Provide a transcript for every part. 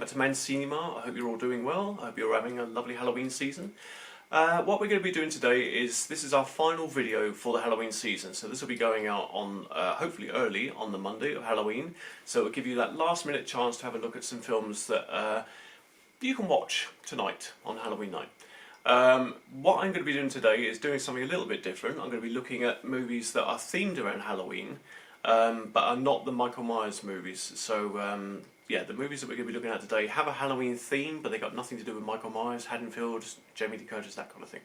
welcome to Men's Cinema. I hope you're all doing well. I hope you're having a lovely Halloween season. What we're going to be doing today is, this is our final video for the Halloween season. So this will be going out on, hopefully early on the Monday of Halloween. So it'll give you that last minute chance to have a look at some films that you can watch tonight on Halloween night. What I'm going to be doing today is doing something a little bit different. I'm going to be looking at movies that are themed around Halloween, but are not the Michael Myers movies. So yeah, the movies that we're going to be looking at today have a Halloween theme, but they got nothing to do with Michael Myers, Haddonfield, Jamie Lee Curtis, that kind of thing.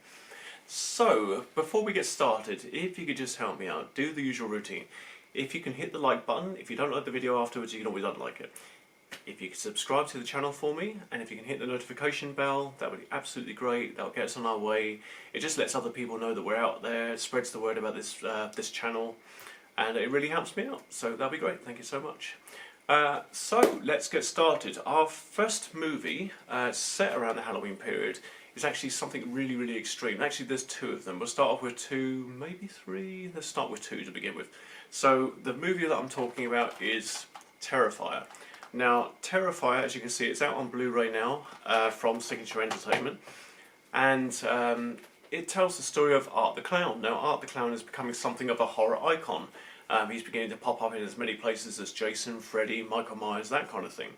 So before we get started, if you could just help me out, do the usual routine. If you can hit the like button, if you don't like the video afterwards, you can always unlike it. If you could subscribe to the channel for me, and if you can hit the notification bell, that would be absolutely great. That will get us on our way. It just lets other people know that we're out there, it spreads the word about this channel, and it really helps me out. So that'll be great. Thank you so much. So let's get started. Our first movie, set around the Halloween period, is actually something really, really extreme. Actually, there's two of them. We'll start off with two, maybe three. Let's start with two to begin with. So the movie that I'm talking about is Terrifier. Now, Terrifier, as you can see, it's out on Blu-ray now from Signature Entertainment, and it tells the story of Art the Clown. Now, Art the Clown is becoming something of a horror icon. He's beginning to pop up in as many places as Jason, Freddy, Michael Myers, that kind of thing.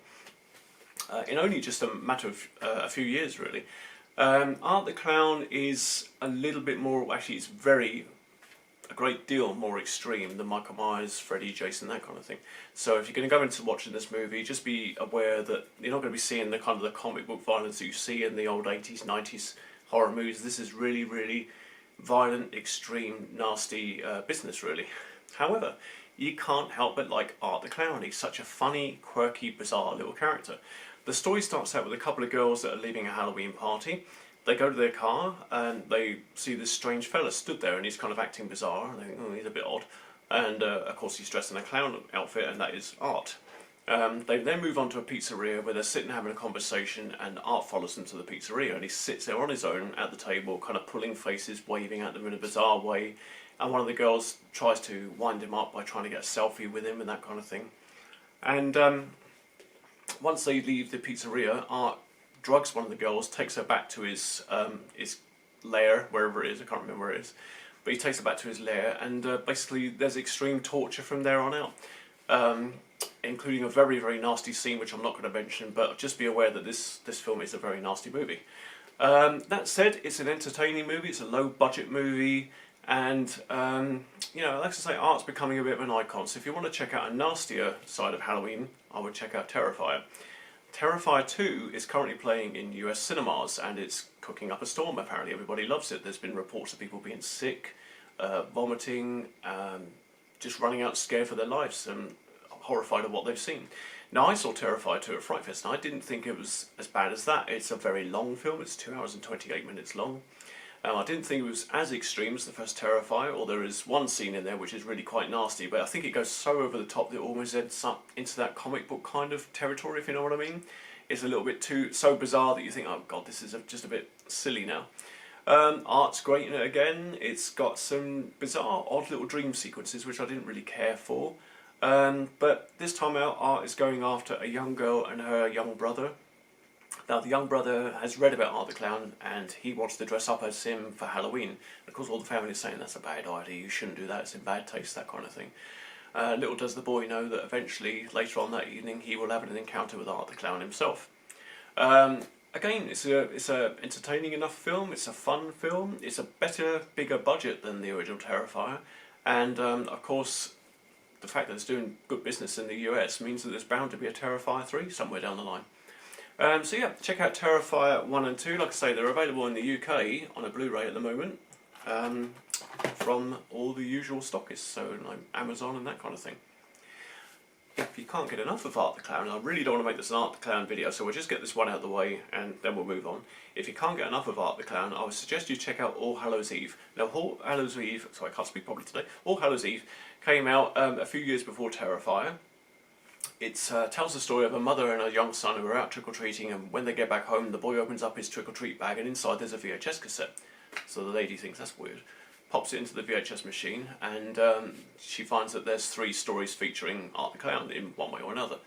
In only just a matter of a few years, really. Art the Clown is a little bit more, actually it's a great deal more extreme than Michael Myers, Freddy, Jason, that kind of thing. So if you're going to go into watching this movie, just be aware that you're not going to be seeing the kind of the comic book violence that you see in the old 80s, 90s horror movies. This is really, really violent, extreme, nasty business, really. However, you can't help but like Art the Clown. He's such a funny, quirky, bizarre little character. The story starts out with a couple of girls that are leaving a Halloween party. They go to their car and they see this strange fella stood there, and he's kind of acting bizarre, and they think, oh, he's a bit odd. And of course he's dressed in a clown outfit, and that is Art. They then move on to a pizzeria where they're sitting having a conversation, and Art follows them to the pizzeria, and he sits there on his own at the table, kind of pulling faces, waving at them in a bizarre way. And one of the girls tries to wind him up by trying to get a selfie with him and that kind of thing. And once they leave the pizzeria, Art drugs one of the girls, takes her back to his lair, wherever it is, I can't remember where it is. But he takes her back to his lair, and basically there's extreme torture from there on out. Including a very, very nasty scene, which I'm not going to mention, but just be aware that this film is a very nasty movie. That said, it's an entertaining movie, it's a low-budget movie, and you know, like I say, Art's becoming a bit of an icon. So if you want to check out a nastier side of Halloween, I would check out Terrifier. Terrifier 2 is currently playing in US cinemas, and it's cooking up a storm. Apparently everybody loves it. There's been reports of people being sick, vomiting, just running out scared for their lives, and horrified of what they've seen. Now, I saw Terrifier 2 at Fright Fest, and I didn't think it was as bad as that. It's a very long film. It's 2 hours and 28 minutes long. I didn't think it was as extreme as the first Terrifier, or there is one scene in there which is really quite nasty, but I think it goes so over the top that it almost ends up into that comic book kind of territory, if you know what I mean. It's a little bit so bizarre that you think, oh god, this is just a bit silly now. Art's great in it again. It's got some bizarre, odd little dream sequences which I didn't really care for. But this time out, Art is going after a young girl and her young brother. Now, the young brother has read about Art the Clown, and he wants to dress up as him for Halloween. And of course, all the family is saying, that's a bad idea, you shouldn't do that, it's in bad taste, that kind of thing. Little does the boy know that eventually, later on that evening, he will have an encounter with Art the Clown himself. Again, it's a entertaining enough film, it's a fun film, it's a better, bigger budget than the original Terrifier, and of course, the fact that it's doing good business in the US means that there's bound to be a Terrifier 3 somewhere down the line. So yeah, check out Terrifier 1 and 2. Like I say, they're available in the UK on a Blu-ray at the moment, from all the usual stockists, so like Amazon and that kind of thing. If you can't get enough of Art the Clown, I really don't want to make this an Art the Clown video, so we'll just get this one out of the way and then we'll move on. If you can't get enough of Art the Clown, I would suggest you check out All Hallows Eve. Now, All Hallows Eve, sorry, I can't speak properly today. All Hallows Eve came out a few years before Terrifier. It tells the story of a mother and a young son who are out trick-or-treating, and when they get back home, the boy opens up his trick-or-treat bag, and inside there's a VHS cassette. So the lady thinks that's weird, pops it into the VHS machine, and she finds that there's 3 stories featuring Art the Clown in one way or another.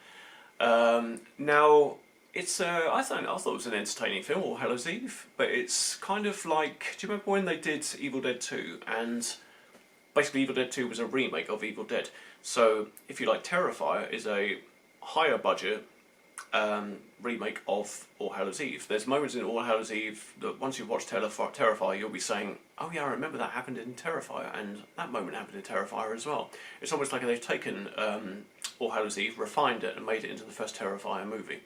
Now, I thought it was an entertaining film, All Hallows Eve, but it's kind of like, do you remember when they did Evil Dead 2? And basically Evil Dead 2 was a remake of Evil Dead. So, if you like, Terrifier is a higher budget remake of All Hallows Eve. There's moments in All Hallows Eve that once you've watched Terrifier, you'll be saying, oh yeah, I remember that happened in Terrifier, and that moment happened in Terrifier as well. It's almost like they've taken All Hallows Eve, refined it, and made it into the first Terrifier movie.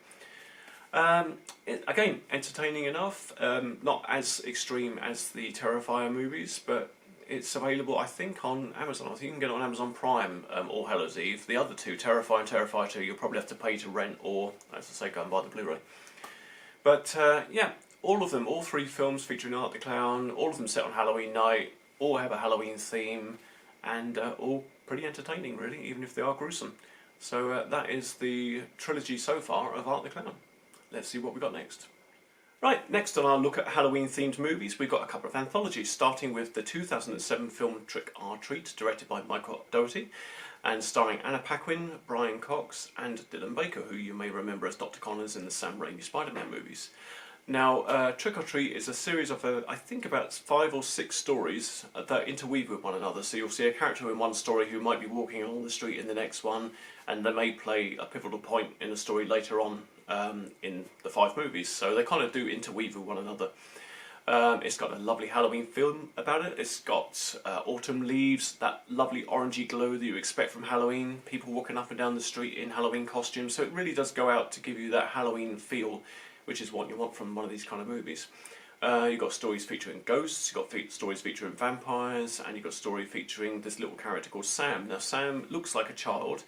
Again, entertaining enough, not as extreme as the Terrifier movies, but it's available, I think, on Amazon. I think you can get it on Amazon Prime, All Hallows Eve. The other two, Terrifier and Terrifier 2, you'll probably have to pay to rent or, as I say, go and buy the Blu-ray. But yeah, all of them, all three films featuring Art the Clown, all of them set on Halloween night, all have a Halloween theme, and all pretty entertaining, really, even if they are gruesome. So that is the trilogy so far of Art the Clown. Let's see what we got next. Right, next on our look at Halloween-themed movies, we've got a couple of anthologies, starting with the 2007 film Trick or Treat, directed by Michael Dougherty, and starring Anna Paquin, Brian Cox, and Dylan Baker, who you may remember as Dr. Connors in the Sam Raimi Spider-Man movies. Now, Trick or Treat is a series of, I think, about 5 or 6 stories that interweave with one another. So you'll see a character in one story who might be walking along the street in the next one, and they may play a pivotal point in the story later on in the 5 movies. So they kind of do interweave with one another. It's got a lovely Halloween film about it. It's got autumn leaves, that lovely orangey glow that you expect from Halloween, people walking up and down the street in Halloween costumes. So it really does go out to give you that Halloween feel, which is what you want from one of these kind of movies. You've got stories featuring ghosts, you've got stories featuring vampires, and you've got a story featuring this little character called Sam. Now Sam looks like a child,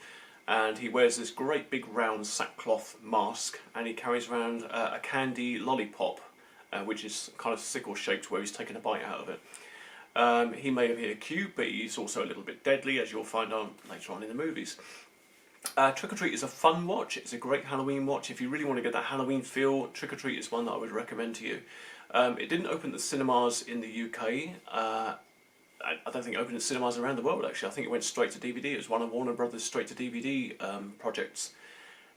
and he wears this great big round sackcloth mask, and he carries around a candy lollipop, which is kind of sickle shaped where he's taken a bite out of it. He may appear cute, but he's also a little bit deadly, as you'll find out later on in the movies. Trick or Treat is a fun watch. It's a great Halloween watch. If you really want to get that Halloween feel, Trick or Treat is one that I would recommend to you. It didn't open at the cinemas in the UK. I don't think it opened at cinemas around the world, actually. I think it went straight to DVD. It was one of Warner Brothers straight to DVD projects.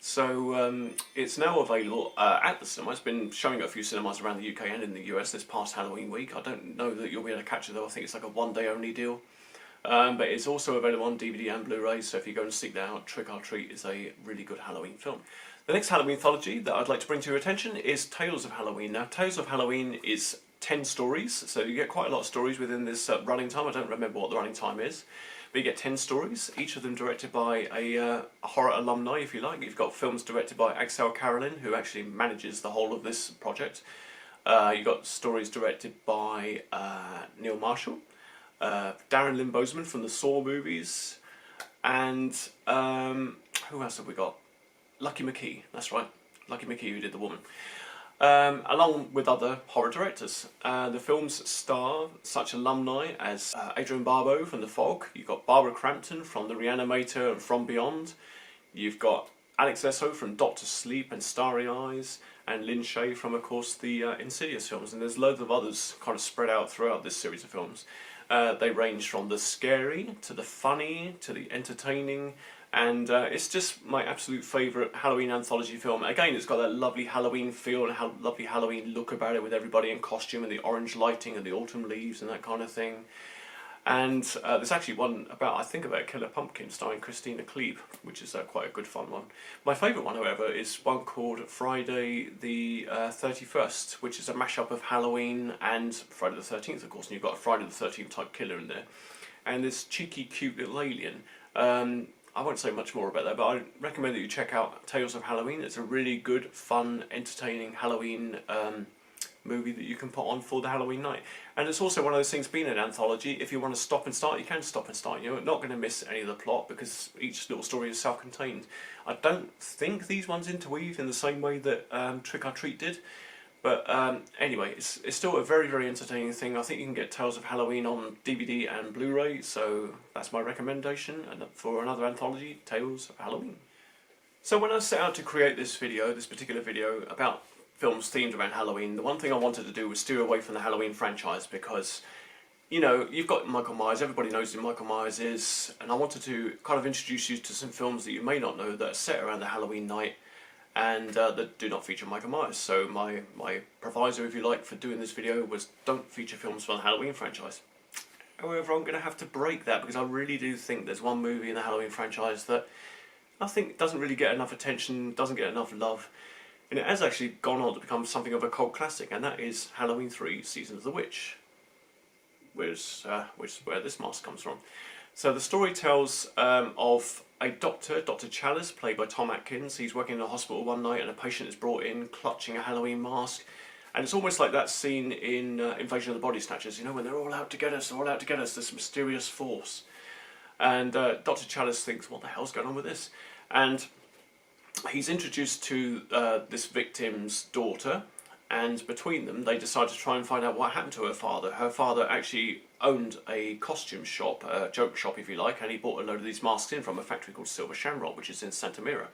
So it's now available at the cinema. It's been showing at a few cinemas around the UK and in the US this past Halloween week. I don't know that you'll be able to catch it though. I think it's like a one-day only deal. But it's also available on DVD and Blu-ray, so if you go and seek that out, Trick or Treat is a really good Halloween film. The next Halloween anthology that I'd like to bring to your attention is Tales of Halloween. Now, Tales of Halloween is 10 stories, so you get quite a lot of stories within this running time. I don't remember what the running time is, but you get 10 stories, each of them directed by a horror alumni, if you like. You've got films directed by Axel Carolyn, who actually manages the whole of this project. You've got stories directed by Neil Marshall, Darren Lynn Bousman from the Saw movies, and who else have we got? Lucky McKee, that's right, Lucky McKee, who did The Woman. Along with other horror directors. The films star such alumni as Adrienne Barbeau from The Fog. You've got Barbara Crampton from The Reanimator and From Beyond. You've got Alex Essoe from Doctor Sleep and Starry Eyes, and Lin Shaye from, of course, the Insidious films. And there's loads of others kind of spread out throughout this series of films. They range from the scary to the funny to the entertaining, and it's just my absolute favourite Halloween anthology film. Again, it's got that lovely Halloween feel and a lovely Halloween look about it, with everybody in costume and the orange lighting and the autumn leaves and that kind of thing. And there's actually one about, I think, about Killer Pumpkin starring Christina Klebe, which is quite a good fun one. My favourite one, however, is one called Friday the 31st, which is a mashup of Halloween and Friday the 13th, of course, and you've got a Friday the 13th type killer in there. And this cheeky, cute little alien. I won't say much more about that, but I recommend that you check out Tales of Halloween. It's a really good, fun, entertaining Halloween movie that you can put on for the Halloween night. And it's also one of those things, being an anthology, if you want to stop and start, you can stop and start. You're not going to miss any of the plot because each little story is self-contained. I don't think these ones interweave in the same way that Trick or Treat did. But anyway, it's still a very, very entertaining thing. I think you can get Tales of Halloween on DVD and Blu-ray, so that's my recommendation for another anthology, Tales of Halloween. So when I set out to create this particular video about films themed around Halloween, the one thing I wanted to do was steer away from the Halloween franchise because, you know, you've got Michael Myers, everybody knows who Michael Myers is, and I wanted to kind of introduce you to some films that you may not know that are set around the Halloween night, and that do not feature Michael Myers. So my proviso, if you like, for doing this video was don't feature films from the Halloween franchise. However, I'm going to have to break that because I really do think there's one movie in the Halloween franchise that I think doesn't really get enough attention, doesn't get enough love, and it has actually gone on to become something of a cult classic, and that is Halloween 3 Season of the Witch, which is where this mask comes from. So the story tells of a doctor, Dr. Chalice, played by Tom Atkins. He's working in a hospital one night and a patient is brought in clutching a Halloween mask. And it's almost like that scene in Invasion of the Body Snatchers, you know, when they're all out to get us, they're all out to get us, this mysterious force. And Dr. Chalice thinks, what the hell's going on with this? And he's introduced to this victim's daughter, and between them they decide to try and find out what happened to her father. Her father actually owned a costume shop, a joke shop if you like, and he bought a load of these masks in from a factory called Silver Shamrock, which is in Santa Mira.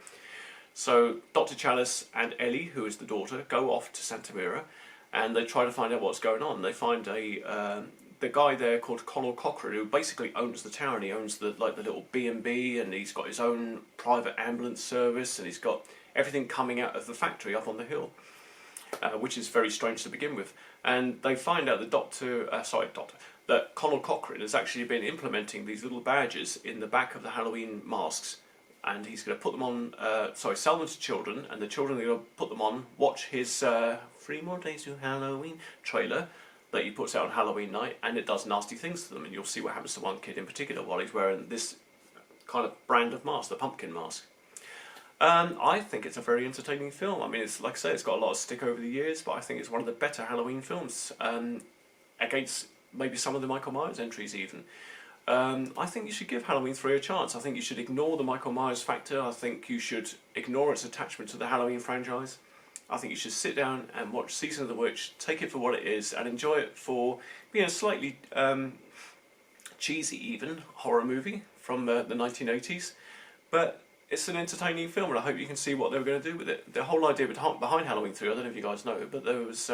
So Dr. Chalice and Ellie, who is the daughter, go off to Santa Mira and they try to find out what's going on. They find the guy there called Conal Cochran, who basically owns the town. He owns the little B&B, and he's got his own private ambulance service, and he's got everything coming out of the factory up on the hill, which is very strange to begin with. And they find out that Conal Cochran has actually been implementing these little badges in the back of the Halloween masks, and he's going to put them on, sell them to children, and the children are going to put them on, watch his 3 More Days to Halloween trailer that he puts out on Halloween night, and it does nasty things to them, and you'll see what happens to one kid in particular while he's wearing this kind of brand of mask, the pumpkin mask. I think it's a very entertaining film. I mean, it's like I say, it's got a lot of stick over the years, but I think it's one of the better Halloween films, against maybe some of the Michael Myers entries even. I think you should give Halloween 3 a chance. I think you should ignore the Michael Myers factor. I think you should ignore its attachment to the Halloween franchise. I think you should sit down and watch Season of the Witch, take it for what it is, and enjoy it for being a slightly cheesy even horror movie from the 1980s. But it's an entertaining film, and I hope you can see what they were going to do with it. The whole idea behind Halloween 3, I don't know if you guys know, but there was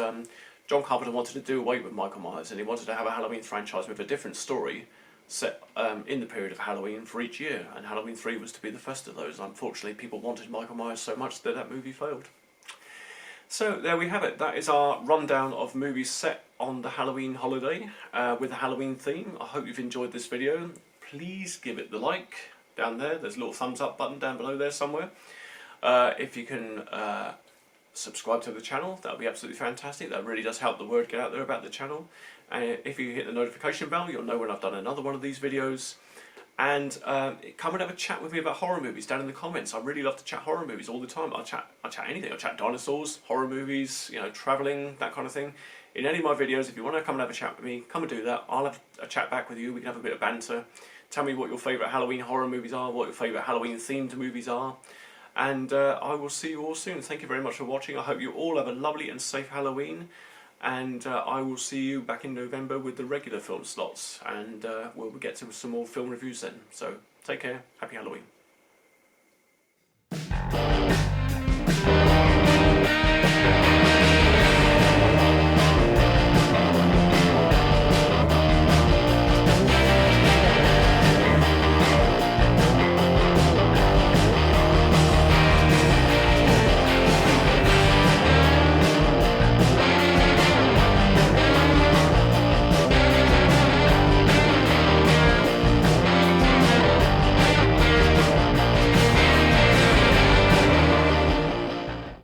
John Carpenter wanted to do away with Michael Myers, and he wanted to have a Halloween franchise with a different story set in the period of Halloween for each year, and Halloween 3 was to be the first of those. Unfortunately, people wanted Michael Myers so much that that movie failed. So there we have it. That is our rundown of movies set on the Halloween holiday with a Halloween theme. I hope you've enjoyed this video. Please give it the like down there. There's a little thumbs up button down below there somewhere. If you can subscribe to the channel, that would be absolutely fantastic. That really does help the word get out there about the channel. And if you hit the notification bell, you'll know when I've done another one of these videos. And come and have a chat with me about horror movies down in the comments. I really love to chat horror movies all the time. I'll chat anything. I'll chat dinosaurs, horror movies, you know, travelling, that kind of thing. In any of my videos, if you want to come and have a chat with me, come and do that. I'll have a chat back with you. We can have a bit of banter. Tell me what your favourite Halloween horror movies are, what your favourite Halloween themed movies are. And I will see you all soon. Thank you very much for watching. I hope you all have a lovely and safe Halloween. And I will see you back in November with the regular film slots, and we'll get to some more film reviews then. So take care, happy Halloween.